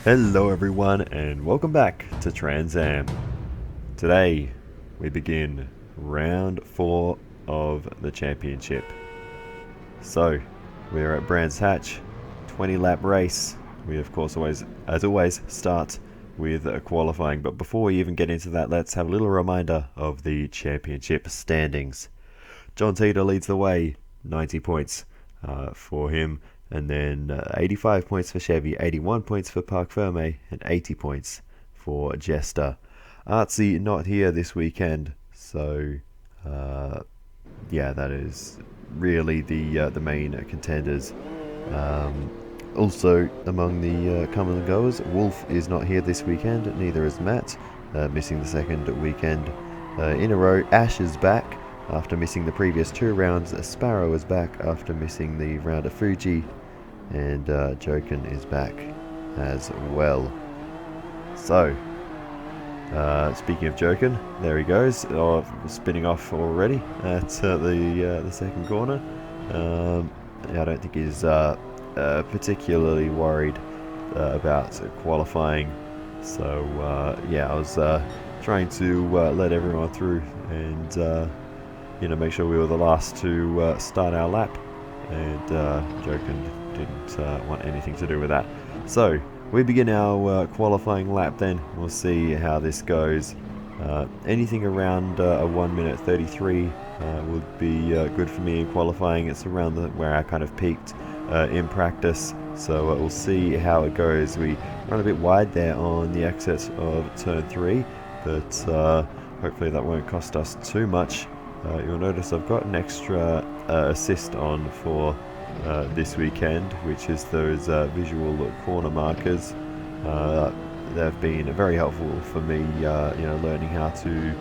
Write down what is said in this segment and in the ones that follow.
Hello everyone and welcome back to Trans Am. Today we begin round 4 of the championship. So we're at Brands Hatch, 20 lap race. We of course as always start with qualifying, but before we even get into that, let's have a little reminder of the championship standings. John Teeter leads the way, 90 points for him. And then 85 points for Chevy, 81 points for Parc Ferme, and 80 points for Jester. Artsy not here this weekend, so that is really the main contenders. Also, among the comers and goers, Wolf is not here this weekend, neither is Matt, missing the second weekend in a row. Ash is back after missing the previous 2 rounds. Sparrow is back after missing the round of Fuji. And Joken is back as well. So, speaking of Joken, there he goes, spinning off already at the second corner. I don't think he's particularly worried about qualifying. So, I was trying to let everyone through and make sure we were the last to start our lap. And Joken didn't want anything to do with that. So we begin our qualifying lap then. We'll see how this goes. Anything around a 1 minute 33 would be good for me in qualifying. It's around where I kind of peaked in practice. So we'll see how it goes. We run a bit wide there on the exit of turn 3, but hopefully that won't cost us too much. You'll notice I've got an extra assist on for this weekend, which is those visual corner markers. They've been very helpful for me, learning how to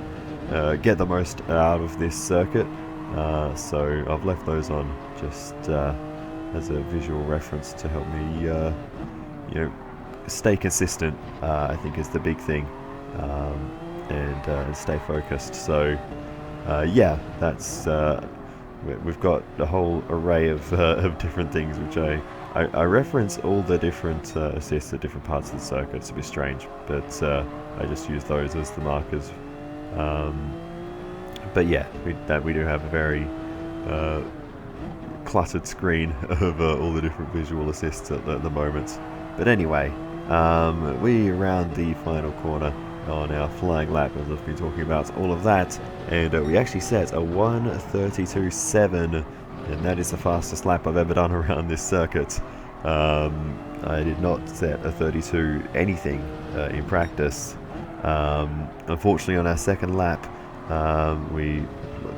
get the most out of this circuit. So I've left those on just as a visual reference to help me, stay consistent. I think is the big thing, and stay focused. So. That's we've got a whole array of different things, which I reference all the different assists at different parts of the circuit. It's a bit strange, but I just use those as the markers. But yeah, we do have a very cluttered screen of all the different visual assists at the moment. But anyway, we round the final corner on our flying lap, as I've been talking about all of that, and we actually set a 1:32.7, and that is the fastest lap I've ever done around this circuit. I did not set a 32 anything in practice. Unfortunately, on our second lap,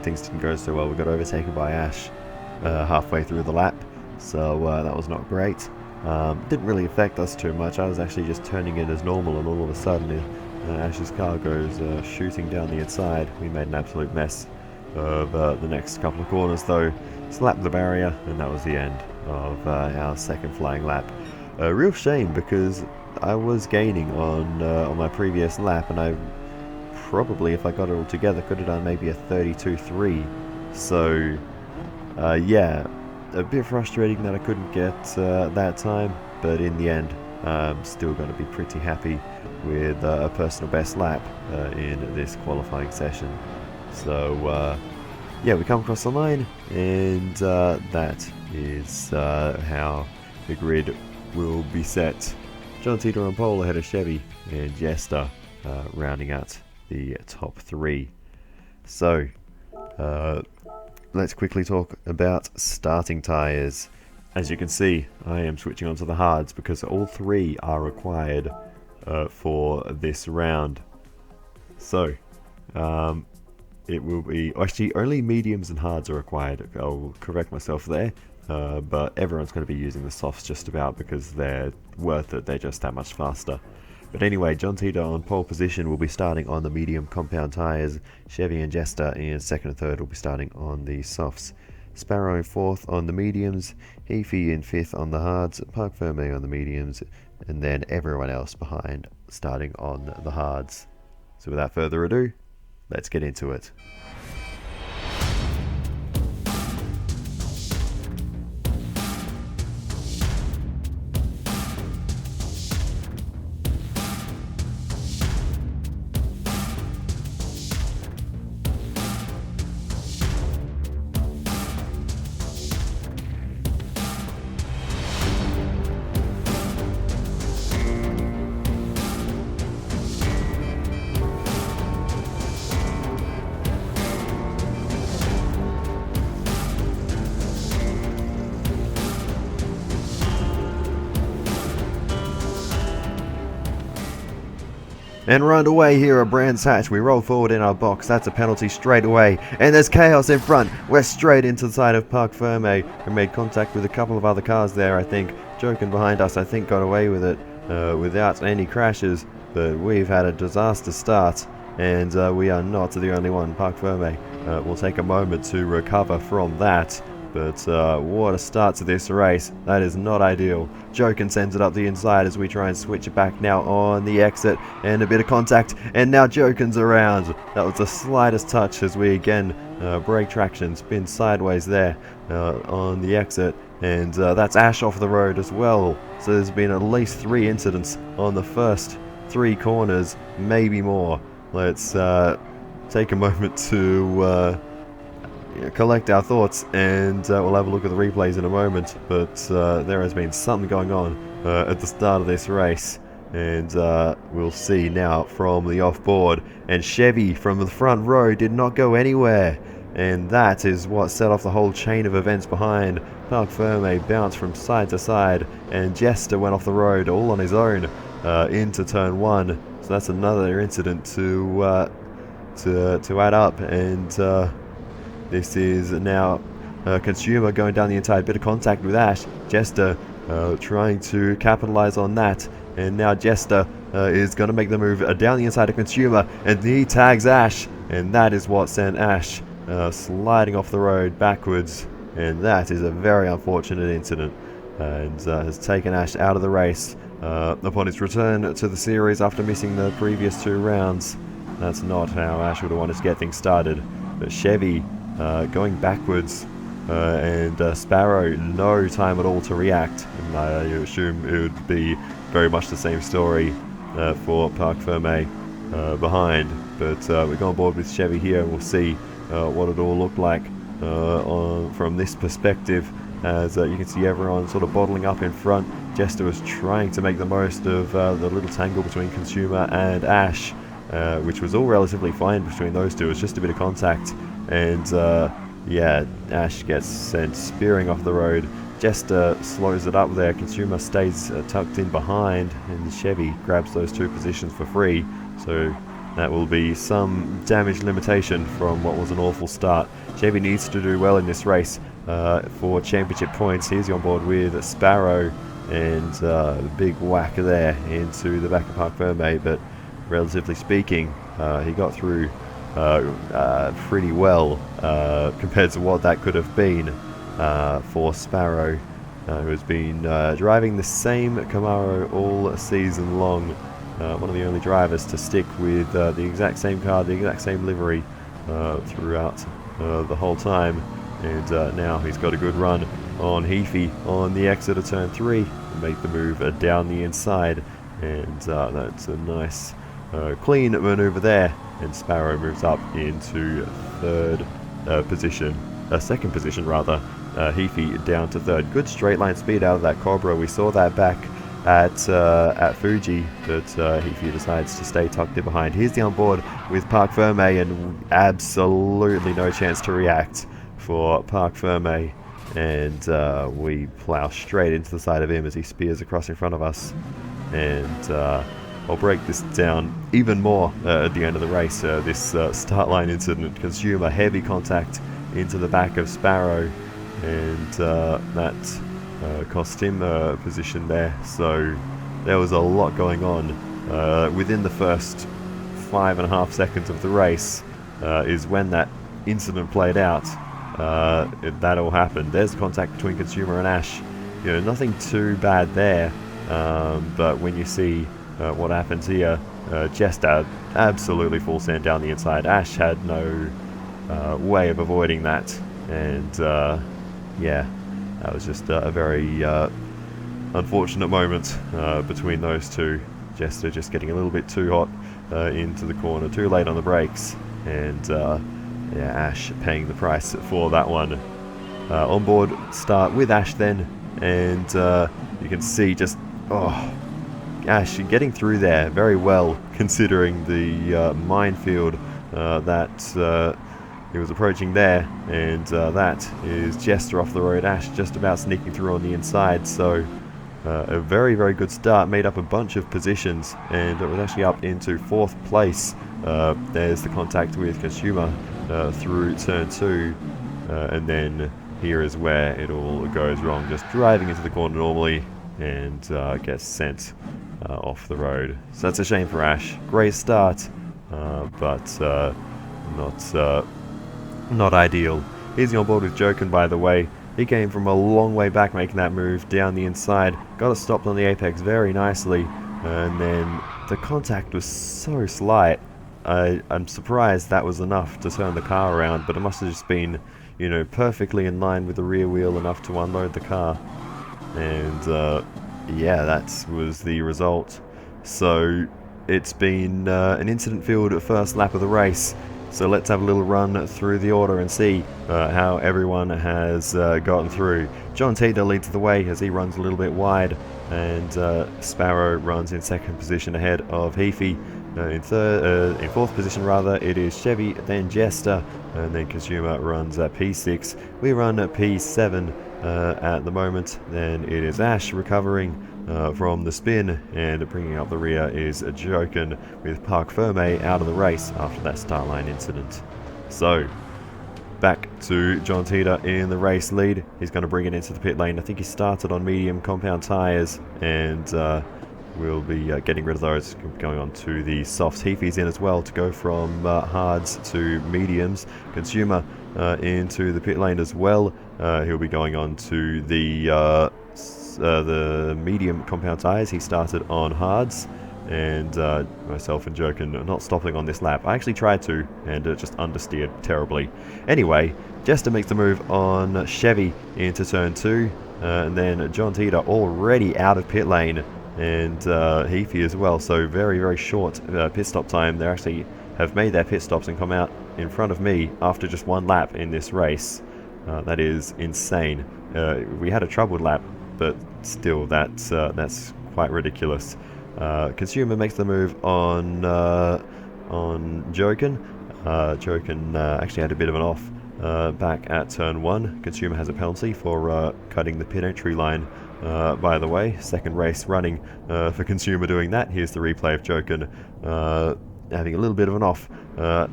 things didn't go so well. We got overtaken by Ash halfway through the lap, so that was not great. Didn't really affect us too much. I was actually just turning in as normal, and all of a sudden Ash's car goes shooting down the inside. We made an absolute mess of the next couple of corners though, slapped the barrier, and that was the end of our second flying lap. A real shame, because I was gaining on my previous lap, and I probably, if I got it all together, could have done maybe a 32.3. So a bit frustrating that I couldn't get that time, but in the end I'm still going to be pretty happy with a personal best lap in this qualifying session. So we come across the line, and that is how the grid will be set. John Teeter on pole ahead of Chevy, and Jester rounding out the top 3. So let's quickly talk about starting tyres. As you can see, I am switching onto the hards because all 3 are required for this round. So it will be actually only mediums and hards are required. I'll correct myself there, but everyone's going to be using the softs just about because they're worth it. They're just that much faster. But anyway, John Teeter on pole position will be starting on the medium compound tyres. Chevy and Jester in second and third will be starting on the softs. Sparrow in fourth on the mediums, Heafy in fifth on the hards, Parc Ferme on the mediums, and then everyone else behind starting on the hards. So without further ado, let's get into it. and run away here at Brands Hatch. We roll forward in our box. That's a penalty straight away. And there's chaos in front. We're straight into the side of Parc Ferme. We made contact with a couple of other cars there, I think. Jokin behind us, I think, got away with it without any crashes. But we've had a disaster start. And we are not the only one. Parc Ferme will take a moment to recover from that. But what a start to this race. That is not ideal. Jokin sends it up the inside as we try and switch it back now on the exit. And a bit of contact. And now Jokin's around. That was the slightest touch as we again break traction. Spin sideways there on the exit. And that's Ash off the road as well. So there's been at least 3 incidents on the first 3 corners. Maybe more. Let's take a moment to collect our thoughts, and we'll have a look at the replays in a moment. But there has been something going on at the start of this race, and we'll see now from the off-board. And Chevy from the front row did not go anywhere, and that is what set off the whole chain of events behind. Parc Ferme bounced from side to side, and Jester went off the road all on his own into turn 1. So that's another incident to add up, and this is now Consumer going down the inside. Bit of contact with Ash. Jester trying to capitalize on that, and now Jester is going to make the move down the inside of Consumer, and he tags Ash, and that is what sent Ash sliding off the road backwards, and that is a very unfortunate incident, and has taken Ash out of the race. Upon his return to the series after missing the previous 2 rounds. That's not how Ash would have wanted to get things started. But Chevy going backwards, and Sparrow no time at all to react. And I assume it would be very much the same story for Parc Ferme behind. But we go on board with Chevy here, and we'll see what it all looked like from this perspective. As you can see everyone sort of bottling up in front. Jester was trying to make the most of the little tangle between Consumer and Ash, which was all relatively fine between those two. It was just a bit of contact, and yeah, Ash gets sent spearing off the road. Jester slows it up there. Consumer stays tucked in behind, and Chevy grabs those 2 positions for free. So that will be some damage limitation from what was an awful start. Chevy needs to do well in this race for championship points. He's on board with Sparrow, and big whack there into the back of Parc Ferme, but relatively speaking, he got through pretty well compared to what that could have been for Sparrow, who has been driving the same Camaro all season long. One of the only drivers to stick with the exact same car, the exact same livery throughout the whole time. And now he's got a good run on Heafy on the exit of turn 3 and make the move down the inside. And that's a nice clean maneuver there. And Sparrow moves up into second position rather. Heafy down to 3rd. Good straight line speed out of that Cobra. We saw that back at Fuji, but Heafy decides to stay tucked in behind. Here's the onboard with Parc Ferme, and absolutely no chance to react for Parc Ferme, and we plow straight into the side of him as he spears across in front of us. And I'll break this down even more at the end of the race. This start line incident, Consumer heavy contact into the back of Sparrow, and that cost him a position there. So there was a lot going on within the first 5.5 seconds of the race is when that incident played out. That all happened. There's contact between Consumer and Ash. You know, nothing too bad there, but when you see what happens here, Jester absolutely full send down the inside. Ash had no way of avoiding that, and yeah, that was just a very unfortunate moment between those two. Jester just getting a little bit too hot into the corner, too late on the brakes, and yeah, Ash paying the price for that one. Onboard start with Ash then, and you can see just, Ash getting through there very well, considering the minefield that he was approaching there, and that is Jester off the road. Ash just about sneaking through on the inside, so A very, very good start, made up a bunch of positions, and it was actually up into 4th place. There's the contact with Consumer through turn 2, and then here is where it all goes wrong, just driving into the corner normally and gets sent off the road. So that's a shame for Ash. Great start, but not ideal. Easy on board with Joken, by the way. He came from a long way back making that move down the inside. Got it stopped on the apex very nicely. And then the contact was so slight. I'm surprised that was enough to turn the car around, but it must have just been, you know, perfectly in line with the rear wheel enough to unload the car. And yeah, that was the result. So it's been an incident-filled first lap of the race. So let's have a little run through the order and see how everyone has gotten through. John Teeter leads the way as he runs a little bit wide, and Sparrow runs in 2nd position ahead of Heafy. In 4th position rather, it is Chevy, then Jester, and then Consumer runs at P6. We run at P7 at the moment. Then it is Ash recovering from the spin, and bringing up the rear is Joken, with Park Ferme out of the race after that start line incident. So back to John Teeter in the race lead. He's going to bring it into the pit lane. I think he started on medium compound tyres, and we'll be getting rid of those, going on to the softs. Heafy's in as well to go from hards to mediums. Consumer into the pit lane as well. He'll be going on to the medium compound tyres. He started on hards, and myself and Joken are not stopping on this lap. I actually tried to, and it just understeered terribly. Anyway, Jester makes the move on Chevy into turn 2, and then John Teeter already out of pit lane, and Heafy as well. So very, very short pit stop time. They actually have made their pit stops and come out in front of me after just 1 lap in this race. That is insane. We had a troubled lap, but still, that's quite ridiculous. Consumer makes the move on Joken. Joken actually had a bit of an off back at turn 1. Consumer has a penalty for cutting the pit entry line. By the way, 2nd race running for Consumer doing that. Here's the replay of Joken having a little bit of an off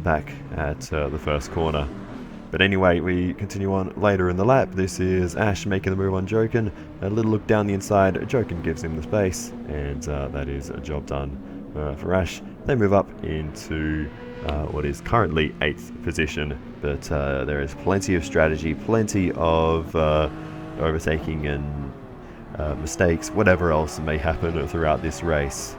back at the first corner. But anyway, we continue on later in the lap. This is Ash making the move on Joken. A little look down the inside. Joken gives him the space, and that is a job done for Ash. They move up into what is currently 8th position, but there is plenty of strategy, plenty of overtaking and mistakes, whatever else may happen throughout this race.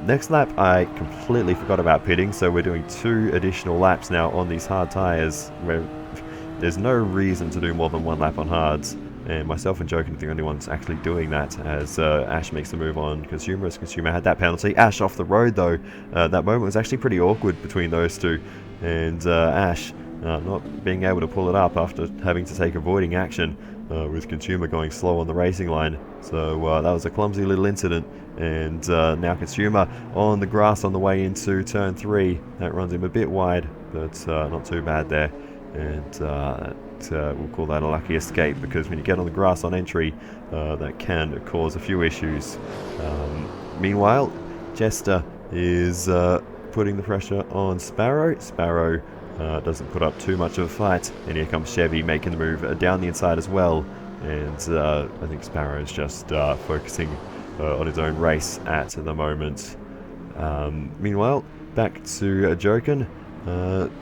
Next lap, I completely forgot about pitting, so we're doing 2 additional laps now on these hard tyres, where there's no reason to do more than 1 lap on hards, and myself and Joken are the only ones actually doing that, as Ash makes the move on Consumer, as Consumer had that penalty. Ash off the road though. That moment was actually pretty awkward between those two, and Ash not being able to pull it up after having to take avoiding action, with Consumer going slow on the racing line. So that was a clumsy little incident, and now Consumer on the grass on the way into turn 3. That runs him a bit wide, but not too bad there, and we'll call that a lucky escape, because when you get on the grass on entry, that can cause a few issues. Meanwhile, Jester is putting the pressure on Sparrow. Sparrow doesn't put up too much of a fight, and here comes Chevy making the move down the inside as well, and I think Sparrow is just focusing on his own race at the moment. Meanwhile, back to Joken,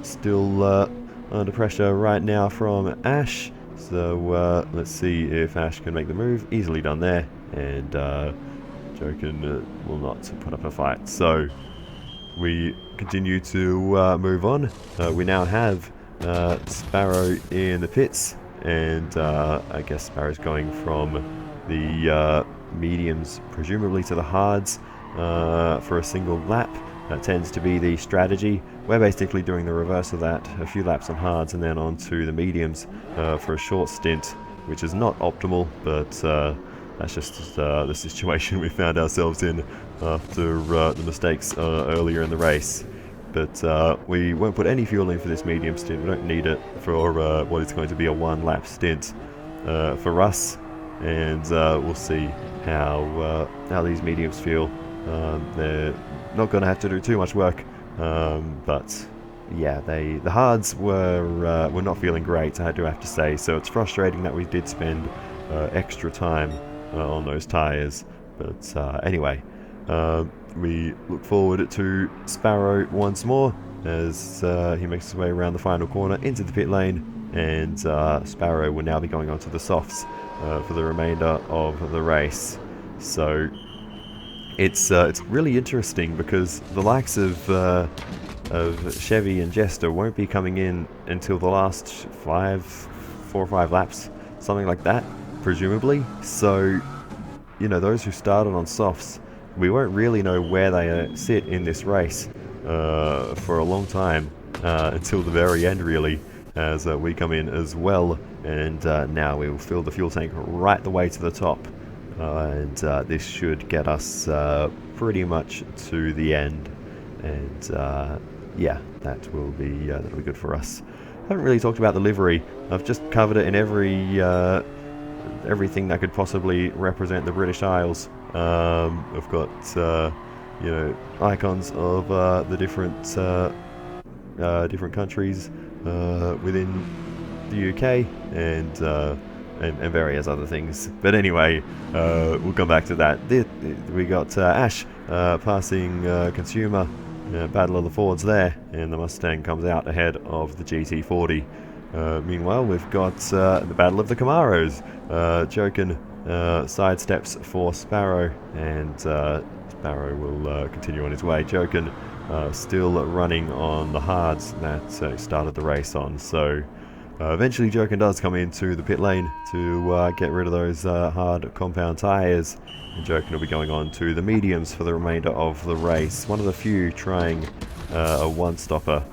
still under pressure right now from Ash, so let's see if Ash can make the move. Easily done there, and Joken will not put up a fight. So we continue to move on. We now have Sparrow in the pits, and I guess Sparrow's going from the mediums presumably to the hards for a single lap. That tends to be the strategy. We're basically doing the reverse of that, a few laps on hards and then on to the mediums for a short stint, which is not optimal, but that's just the situation we found ourselves in after the mistakes earlier in the race. But we won't put any fuel in for this medium stint. We don't need it for what is going to be a 1 lap stint. For us, and we'll see how these mediums feel. They're not going to have to do too much work, but yeah, the hards were not feeling great, I do have to say. So it's frustrating that we did spend extra time on those tyres. But anyway, we look forward to Sparrow once more as he makes his way around the final corner into the pit lane, and Sparrow will now be going on to the softs for the remainder of the race. So it's really interesting because the likes of Chevy and Jester won't be coming in until the last 4 or 5 laps, something like that, presumably. So, you know, those who started on softs, we won't really know where they sit in this race for a long time, until the very end, really, as we come in as well. And now we will fill the fuel tank right the way to the top, and this should get us pretty much to the end. And yeah, that'll be good for us. I haven't really talked about the livery. I've just covered it in everything that could possibly represent the British Isles. I've got you know, icons of the different countries within the UK, and various other things. But anyway, we'll come back to that. We got Ash passing Consumer. Battle of the Fords there, and the Mustang comes out ahead of the GT40. Meanwhile, we've got the Battle of the Camaros. Joken sidesteps for Sparrow, and Sparrow will continue on his way. Joken still running on the hards that started the race on, so eventually Joken does come into the pit lane to get rid of those hard compound tyres. And Joken will be going on to the mediums for the remainder of the race. One of the few trying a one-stopper,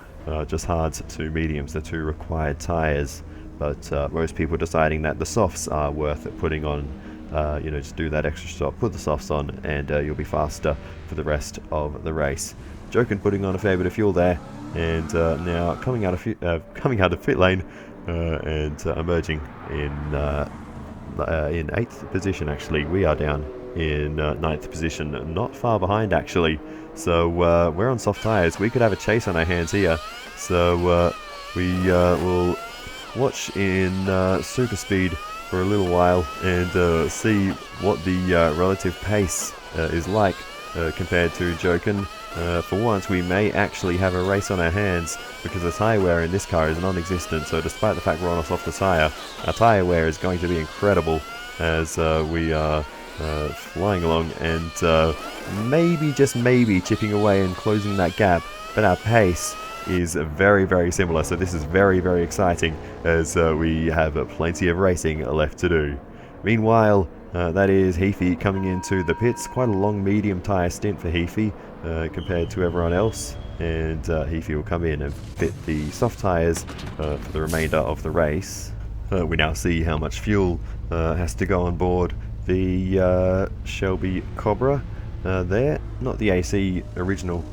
just hards to mediums, the 2 required tyres. But most people deciding that the softs are worth it putting on. You know, just do that extra stop, put the softs on, and you'll be faster for the rest of the race. Joken putting on a fair bit of fuel there, and now coming out of pit lane and emerging in 8th position. Actually, we are down in 9th position, not far behind actually. So we're on soft tyres. We could have a chase on our hands here. So we will watch in super speed for a little while and see what the relative pace is like compared to Joken. For once, we may actually have a race on our hands because the tyre wear in this car is non-existent. So despite the fact we're on a softer tyre, our tyre wear is going to be incredible as we are flying along and maybe, just maybe, chipping away and closing that gap. But our pace is very, very similar. So this is very, very exciting as we have plenty of racing left to do. Meanwhile, that is Heafy coming into the pits. Quite a long medium tyre stint for Heafy compared to everyone else. And Heafy will come in and fit the soft tyres for the remainder of the race. We now see how much fuel has to go on board the Shelby Cobra there. Not the AC original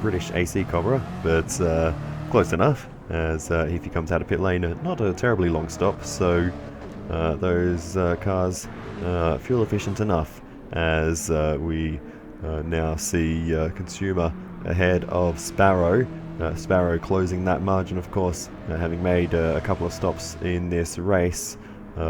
British AC Cobra, but close enough as Heafy comes out of pit lane. Not a terribly long stop, so those cars fuel efficient enough as we now see Consumer ahead of Sparrow. Sparrow closing that margin, of course, having made a couple of stops in this race.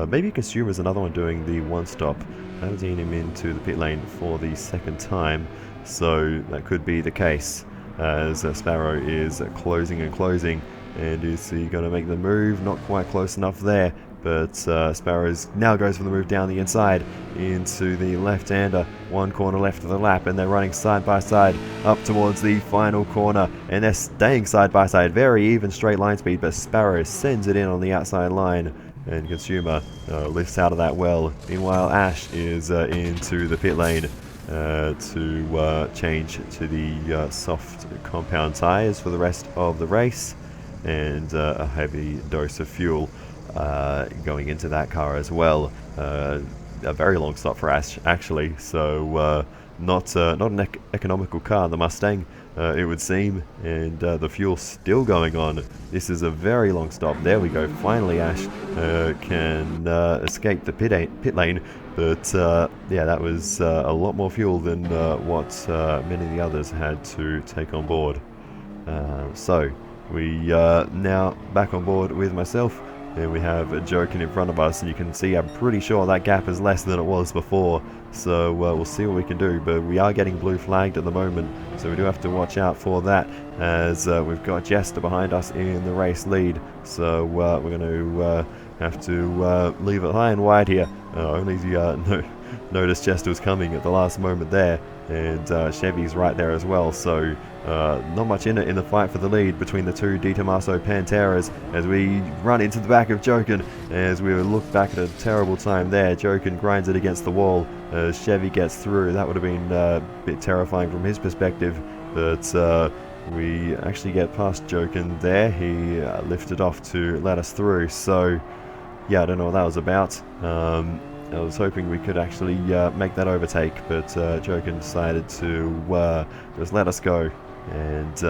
Maybe Consumer's another one doing the one stop. I haven't seen him into the pit lane for the 2nd time, so that could be the case as Sparrow is closing and closing. And is he going to make the move? Not quite close enough there, but Sparrows now goes for the move down the inside into the left-hander. 1 corner left of the lap, and they're running side by side up towards the final corner, and they're staying side by side. Very even straight line speed, but Sparrow sends it in on the outside line, and Consumer lifts out of that well. Meanwhile, Ash is into the pit lane to change to the soft compound tyres for the rest of the race, and a heavy dose of fuel going into that car as well. A very long stop for Ash, actually, so not an economical car, the Mustang, it would seem, and the fuel still going on. This is a very long stop. There we go. Finally, Ash can escape the pit lane, but yeah, that was a lot more fuel than what many of the others had to take on board. So we now back on board with myself, and we have a Jokin in front of us, and you can see I'm pretty sure that gap is less than it was before, so we'll see what we can do. But we are getting blue flagged at the moment, so we do have to watch out for that, as we've got Jester behind us in the race lead, so we're going to have to leave it high and wide here. Only noticed Jester was coming at the last moment there, and Chevy's right there as well, so not much in it in the fight for the lead between the two Di Tommaso Panteras, as we run into the back of Jokin. As we look back at a terrible time there, Jokin grinds it against the wall as Chevy gets through. That would have been a bit terrifying from his perspective, but we actually get past Jokin there. He lifted off to let us through, so yeah, I don't know what that was about. I was hoping we could actually make that overtake, but Jokin decided to just let us go, and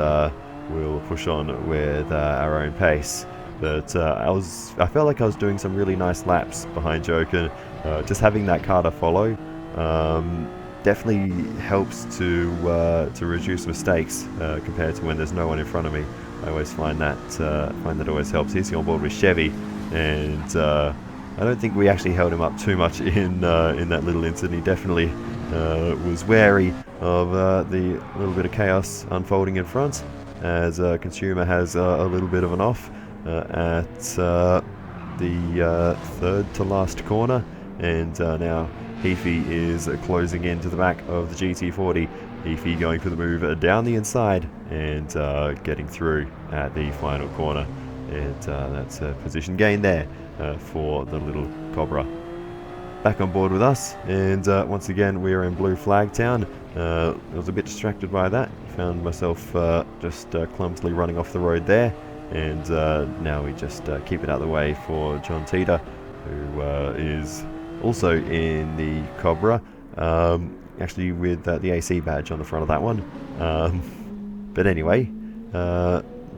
we'll push on with our own pace. But I felt like I was doing some really nice laps behind Jokin. Just having that car to follow definitely helps to reduce mistakes compared to when there's no one in front of me. I always find that always helps. He's on board with Chevy, and I don't think we actually held him up too much in that little incident. He definitely was wary of the little bit of chaos unfolding in front, as Consumer has a little bit of an off at the third to last corner, and now Heafy is closing into the back of the GT40. Heafy going for the move down the inside and getting through at the final corner, and that's a position gain there for the little Cobra. Back on board with us, and once again we are in Blue Flag Town. I was a bit distracted by that. Found myself just clumsily running off the road there, and now we just keep it out of the way for John Teeter, who is also in the Cobra, actually with the AC badge on the front of that one. But anyway,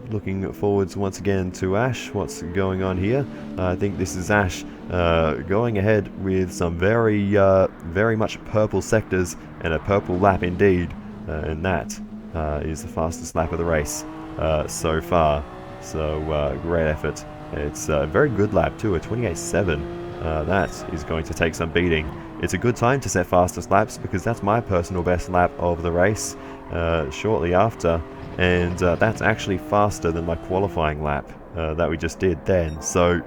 looking forwards once again to Ash. What's going on here? I think this is Ash going ahead with some very much purple sectors and a purple lap indeed, and that is the fastest lap of the race so far. So great effort. It's a very good lap too, a 28.7. That is going to take some beating. It's a good time to set fastest laps because that's my personal best lap of the race shortly after, and that's actually faster than my qualifying lap that we just did then. So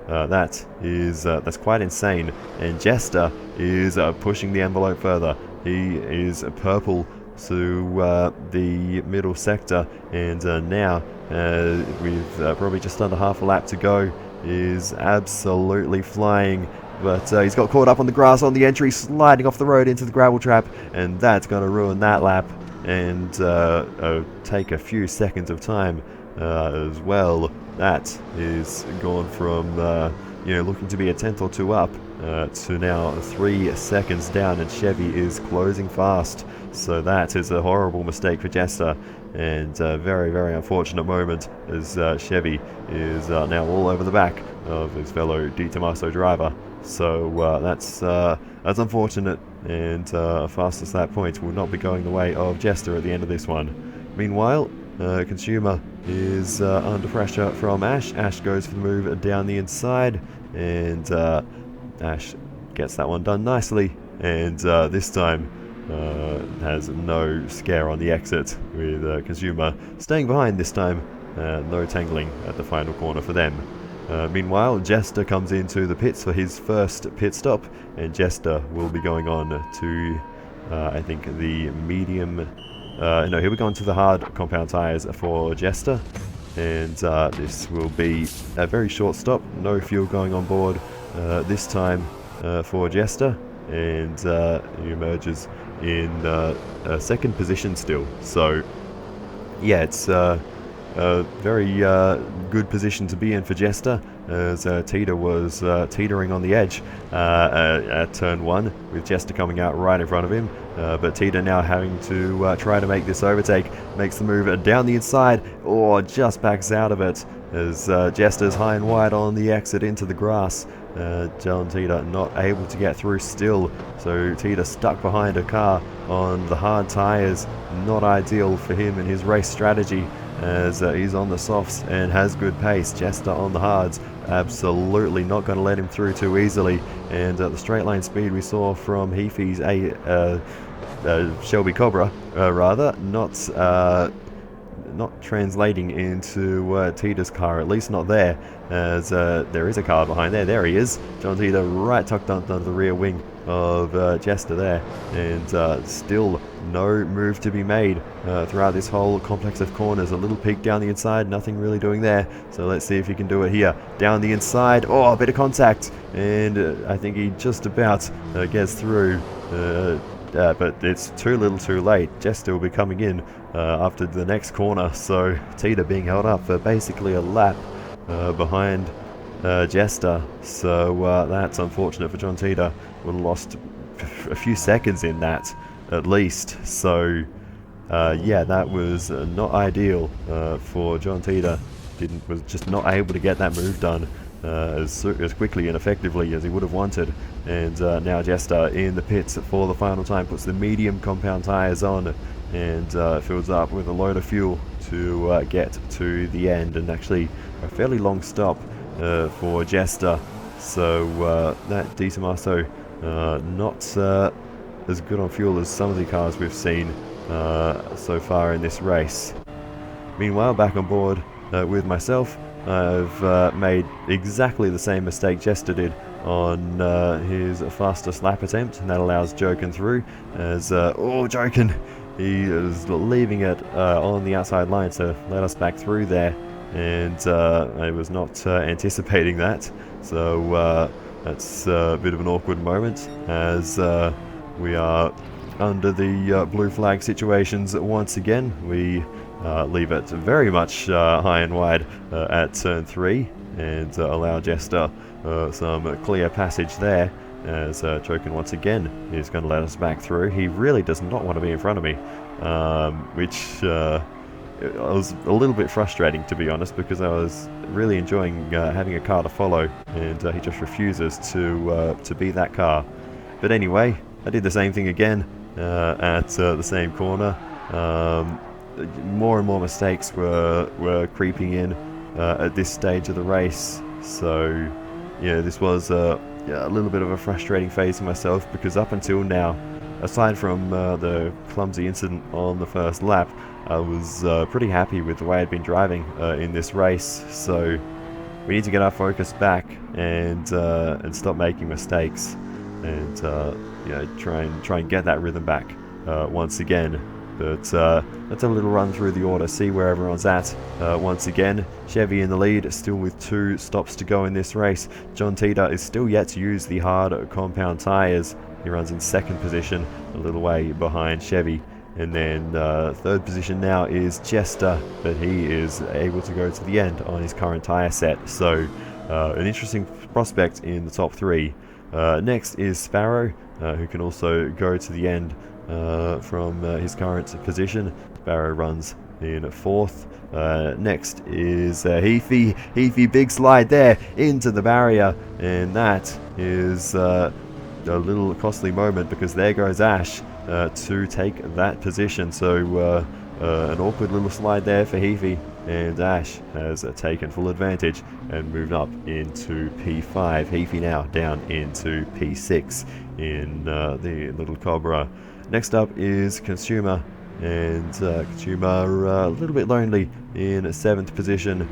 that's quite insane. And Jester is pushing the envelope further. He is purple to the middle sector, and now with probably just under half a lap to go, is absolutely flying. But he's got caught up on the grass on the entry, sliding off the road into the gravel trap, and that's going to ruin that lap and take a few seconds of time as well. That is gone from looking to be a tenth or two up to now 3 seconds down, and Chevy is closing fast. So that is a horrible mistake for Jester, and a very, very unfortunate moment as Chevy is now all over the back of his fellow Di Tommaso driver. So that's unfortunate, and fastest lap points will not be going the way of Jester at the end of this one. Meanwhile, Consumer is under pressure from Ash. Ash goes for the move down the inside, and Ash gets that one done nicely, and this time has no scare on the exit, with Consumer staying behind this time. No tangling at the final corner for them. Meanwhile, Jester comes into the pits for his first pit stop, and Jester will be going on to, I think, the medium... no, he'll be going to the hard compound tyres for Jester, and this will be a very short stop. No fuel going on board this time for Jester, and he emerges in second position still. So yeah, it's a very good position to be in for Jester, as Tita was teetering on the edge at turn 1, with Jester coming out right in front of him. But Tita now having to try to make this overtake, makes the move down the inside, or just backs out of it, as Jester's high and wide on the exit into the grass. John Tita not able to get through still, so Tita stuck behind a car on the hard tyres. Not ideal for him and his race strategy, as he's on the softs and has good pace. Jester on the hards, absolutely not going to let him through too easily, and the straight line speed we saw from Heafy's Shelby Cobra, rather, not translating into Tita's car, at least not there, as there is a car behind there. There he is, John Tita right tucked under the rear wing of Jester there, and still no move to be made throughout this whole complex of corners. A little peek down the inside, nothing really doing there, so let's see if he can do it here. Down the inside, oh, a bit of contact, and I think he just about gets through, but it's too little too late. Jester will be coming in after the next corner, so Tita being held up for basically a lap behind Jester, so that's unfortunate for John Tita. Would have lost a few seconds in that at least, so yeah, that was not ideal for John Tita. Was just not able to get that move done as quickly and effectively as he would have wanted, and now Jester in the pits for the final time, puts the medium compound tyres on, and fills up with a load of fuel to get to the end, and actually a fairly long stop for Jester, so that DiTommaso not as good on fuel as some of the cars we've seen so far in this race. Meanwhile, back on board with myself, I've made exactly the same mistake Jester did on his fastest lap attempt, and that allows Joken through, as oh, Joken, he is leaving it on the outside line to let us back through there, and I was not anticipating that, so that's a bit of an awkward moment, as we are under the blue flag situations once again. We leave it very much high and wide at turn 3, and allow Jester some clear passage there, as Joken once again is going to let us back through. He really does not want to be in front of me, which was a little bit frustrating, to be honest, because I was really enjoying having a car to follow, and he just refuses to be that car. But anyway, I did the same thing again at the same corner. More and more mistakes were creeping in at this stage of the race, so yeah, this was a little bit of a frustrating phase for myself, because up until now, aside from the clumsy incident on the first lap, I was pretty happy with the way I'd been driving in this race. So we need to get our focus back and stop making mistakes, and try and get that rhythm back once again. But let's have a little run through the order, see where everyone's at. Once again, Chevy in the lead, still with 2 stops to go in this race. John Tita is still yet to use the hard compound tyres. He runs in 2nd position, a little way behind Chevy. And then 3rd position now is Jester, but he is able to go to the end on his current tyre set. So an interesting prospect in the top 3. Next is Sparrow, who can also go to the end from his current position. Sparrow runs in 4th. Next is Heafy. Heafy, big slide there into the barrier, and that is a little costly moment, because there goes Ash to take that position. So an awkward little slide there for Heafy, and Ash has taken full advantage and moved up into P5. Heafy now down into P6 in the little Cobra. Next up is Consumer, and Consumer a little bit lonely in 7th position.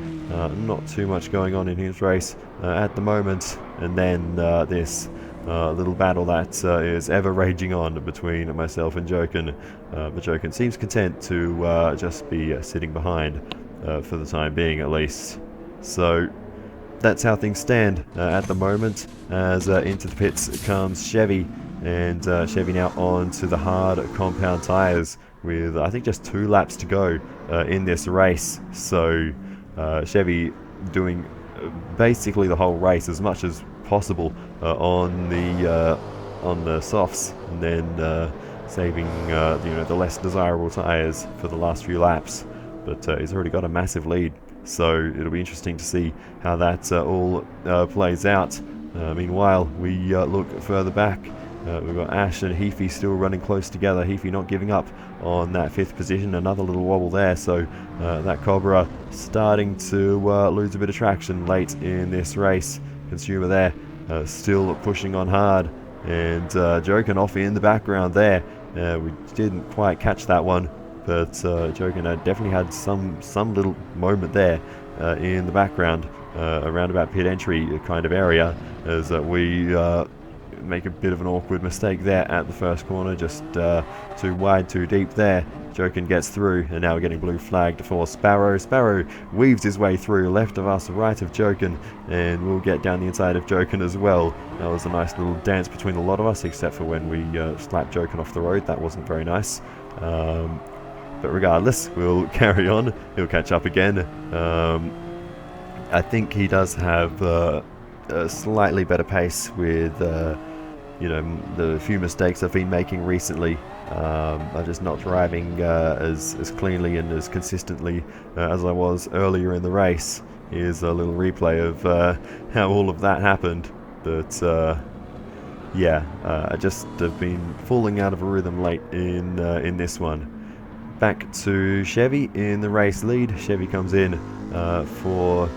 Not too much going on in his race at the moment. And then this little battle that is ever raging on between myself and Joken. But Joken seems content to just be sitting behind for the time being, at least. So that's how things stand at the moment, as into the pits comes Chevy. And Chevy now on to the hard compound tyres, with I think just 2 laps to go in this race. So Chevy doing basically the whole race as much as possible on the softs, and then saving the less desirable tyres for the last few laps. But he's already got a massive lead, so it'll be interesting to see how that all plays out. Meanwhile, we look further back. We've got Ash and Heafy still running close together. Heafy not giving up on that 5th position. Another little wobble there, so that Cobra starting to lose a bit of traction late in this race. Consumer there still pushing on hard, and Joken off in the background there. We didn't quite catch that one, but Joken definitely had some little moment there in the background around about pit entry kind of area, as we make a bit of an awkward mistake there at the first corner, just too wide, too deep there. Joken gets through, and now we're getting blue flagged for Sparrow. Sparrow weaves his way through, left of us, right of Joken, and we'll get down the inside of Joken as well. That was a nice little dance between a lot of us, except for when we slapped Joken off the road. That wasn't very nice. But regardless, we'll carry on. He'll catch up again. I think he does have a slightly better pace with the few mistakes I've been making recently. I'm just not driving as cleanly and as consistently as I was earlier in the race. Here's a little replay of how all of that happened. But I just have been falling out of a rhythm late in this one. Back to Chevy in the race lead. Chevy comes in for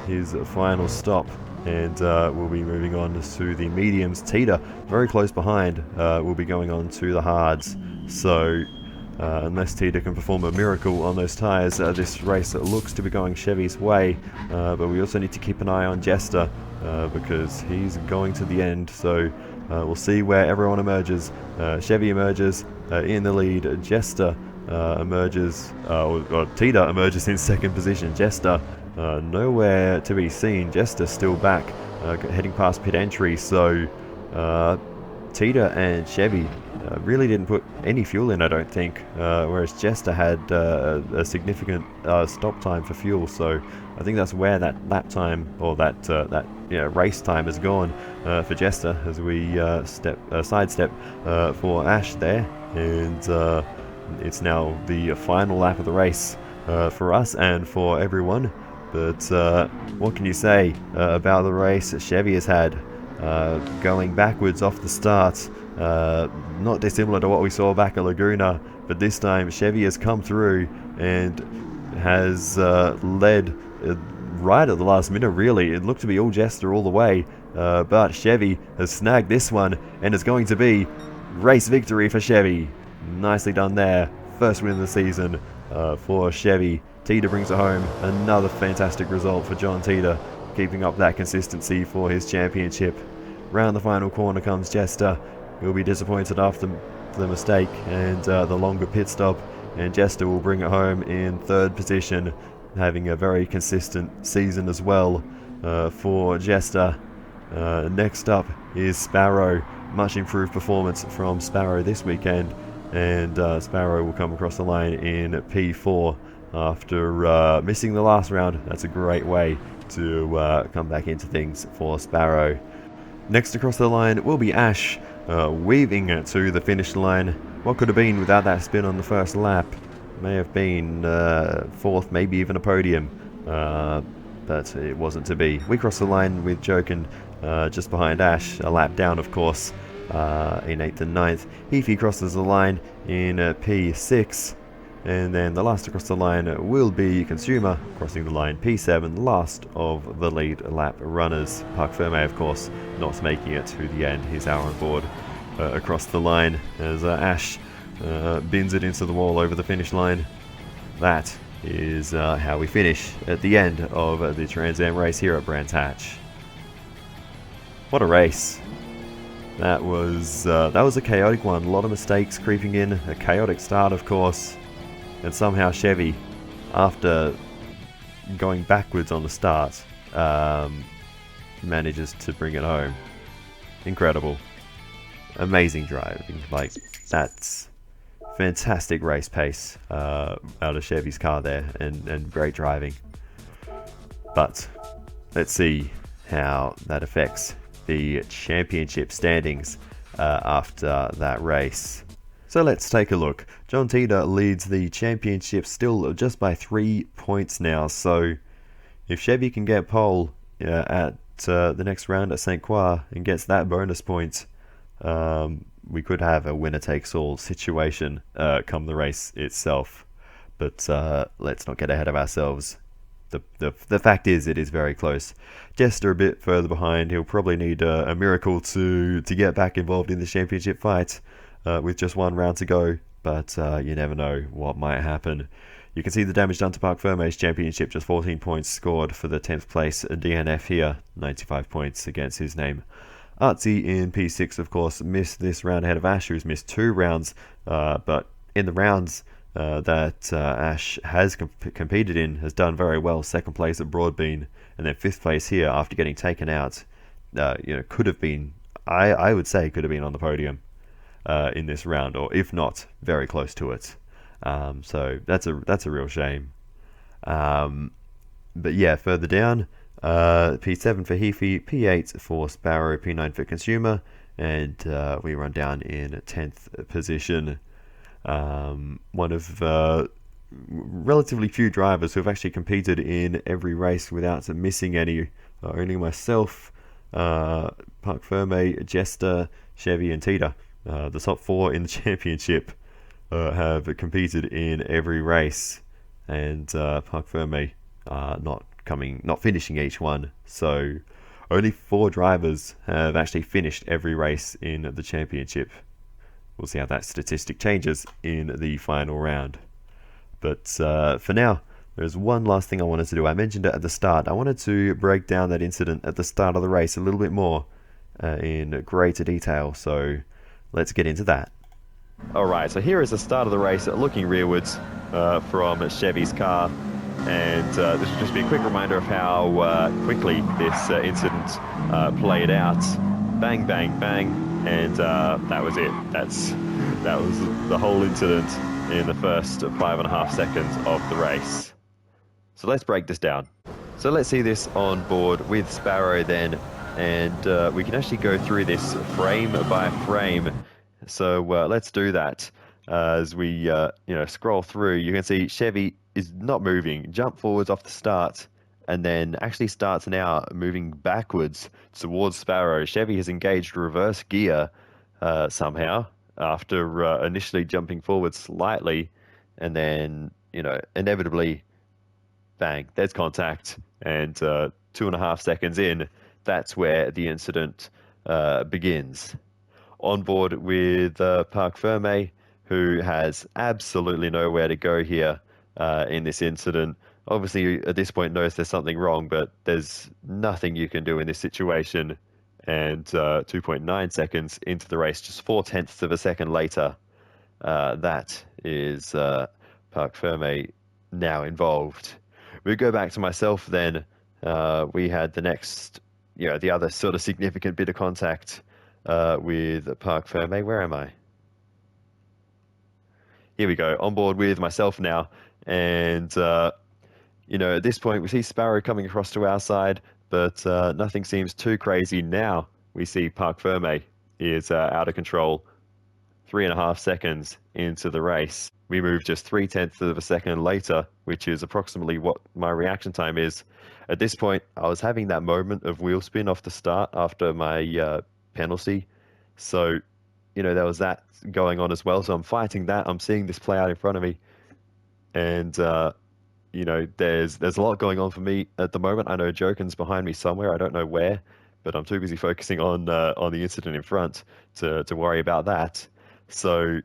his final stop, and we'll be moving on to the mediums. Teeter very close behind. We'll be going on to the hards. So unless Teeter can perform a miracle on those tyres, this race looks to be going Chevy's way. But we also need to keep an eye on Jester because he's going to the end. So we'll see where everyone emerges. Chevy emerges in the lead. Jester emerges, or Teeter emerges in 2nd position. Jester nowhere to be seen. Jester still back, heading past pit entry. So Teeter and Chevy really didn't put any fuel in, I don't think, whereas Jester had a significant stop time for fuel. So I think that's where that lap time, or that race time has gone for Jester, as we sidestep for Ash there, and it's now the final lap of the race for us and for everyone. But what can you say about the race Chevy has had? Going backwards off the start, not dissimilar to what we saw back at Laguna, but this time Chevy has come through and has led right at the last minute, really. It looked to be all Jester all the way, but Chevy has snagged this one, and it's going to be race victory for Chevy. Nicely done there. First win of the season for Chevy. Teeter brings it home. Another fantastic result for John Teeter, keeping up that consistency for his championship. Round the final corner comes Jester. He'll be disappointed after the mistake and the longer pit stop, and Jester will bring it home in 3rd position, having a very consistent season as well for Jester. Next up is Sparrow. Much improved performance from Sparrow this weekend, and Sparrow will come across the line in P4 after missing the last round. That's a great way to come back into things for Sparrow. Next across the line will be Ash, weaving to the finish line. What could have been without that spin on the first lap? May have been 4th, maybe even a podium, but it wasn't to be. We cross the line with Joken just behind Ash, a lap down of course, in 8th and 9th. Heafy crosses the line in P6. And then the last across the line will be Consumer, crossing the line P7, last of the lead lap runners. Parc Ferme, of course, not making it to the end. His hour on board across the line as Ash bins it into the wall over the finish line. That is how we finish at the end of the Trans Am race here at Brands Hatch. What a race. That was a chaotic one. A lot of mistakes creeping in. A chaotic start, of course. And somehow Chevy, after going backwards on the start, manages to bring it home. Incredible. Amazing driving. Like, that's fantastic race pace out of Chevy's car there, and great driving. But let's see how that affects the championship standings after that race. So let's take a look. John Teeter leads the championship still just by 3 points now. So if Chevy can get pole at the next round at St. Croix and gets that bonus point, we could have a winner-takes-all situation come the race itself. But let's not get ahead of ourselves. The fact is, it is very close. Jester a bit further behind. He'll probably need a miracle to get back involved in the championship fight with just 1 round to go. But you never know what might happen. You can see the damage done to Parc Ferme's championship. Just 14 points scored for the 10th place DNF here. 95 points against his name. Artsy in P6, of course, missed this round ahead of Ash, who's missed 2 rounds. But in the rounds that Ash has competed in, has done very well. 2nd place at Broadbean, and then 5th place here after getting taken out. Could have been, I would say, could have been on the podium in this round, or if not, very close to it. So that's a real shame. But yeah, further down, P7 for Heafy, P8 for Sparrow, P9 for Consumer, and we run down in 10th position. One of relatively few drivers who have actually competed in every race without missing any. Only myself, Parc Ferme, Jester, Chevy, and Teeter. The top 4 in the championship have competed in every race, and Parc Ferme not finishing each one. So only 4 drivers have actually finished every race in the championship. We'll see how that statistic changes in the final round. But for now, there's one last thing I wanted to do. I mentioned it at the start. I wanted to break down that incident at the start of the race a little bit more in greater detail. So let's get into that. Alright, so here is the start of the race, looking rearwards from Chevy's car. And this will just be a quick reminder of how quickly this incident played out. Bang, bang, bang. And that was it. That was the whole incident in the first 5.5 seconds of the race. So let's break this down. So let's see this on board with Sparrow then, and we can actually go through this frame by frame. So let's do that. As we scroll through, you can see Chevy is not moving. Jump forwards off the start, and then actually starts now moving backwards towards Sparrow. Chevy has engaged reverse gear somehow after initially jumping forward slightly, and then, inevitably, bang, there's contact. And 2.5 seconds in, that's where the incident begins. On board with Parc Ferme, who has absolutely nowhere to go here in this incident. Obviously, at this point, knows there's something wrong, but there's nothing you can do in this situation. And 2.9 seconds into the race, just 0.4 of a second later, that is Parc Ferme now involved. We go back to myself then. We had the next, the other sort of significant bit of contact with Parc Ferme. Where am I? Here we go, on board with myself now. And at this point, we see Sparrow coming across to our side, but nothing seems too crazy. Now we see Parc Ferme is out of control. 3.5 seconds into the race. We move just 0.3 of a second later, which is approximately what my reaction time is. At this point, I was having that moment of wheel spin off the start after my penalty. So, there was that going on as well. So I'm fighting that. I'm seeing this play out in front of me. And there's a lot going on for me at the moment. I know Jokin's behind me somewhere. I don't know where, but I'm too busy focusing on the incident in front to worry about that. So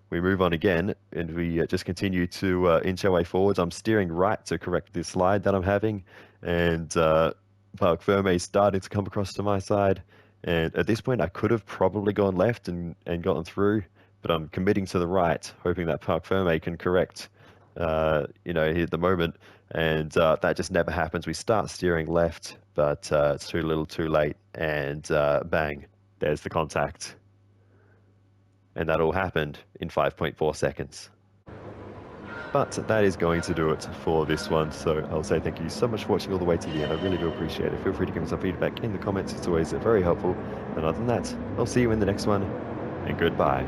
we move on again, and we just continue to inch our way forwards. I'm steering right to correct this slide that I'm having, and Parc Ferme is starting to come across to my side. And at this point, I could have probably gone left and gotten through, but I'm committing to the right, hoping that Parc Ferme can correct at the moment, and that just never happens. We start steering left, but it's too little too late, and bang, there's the contact. and that all happened in 5.4 seconds. But that is going to do it for this one, so I'll say thank you so much for watching all the way to the end. I really do appreciate it. Feel free to give me some feedback in the comments. It's always very helpful. And other than that, I'll see you in the next one, and goodbye.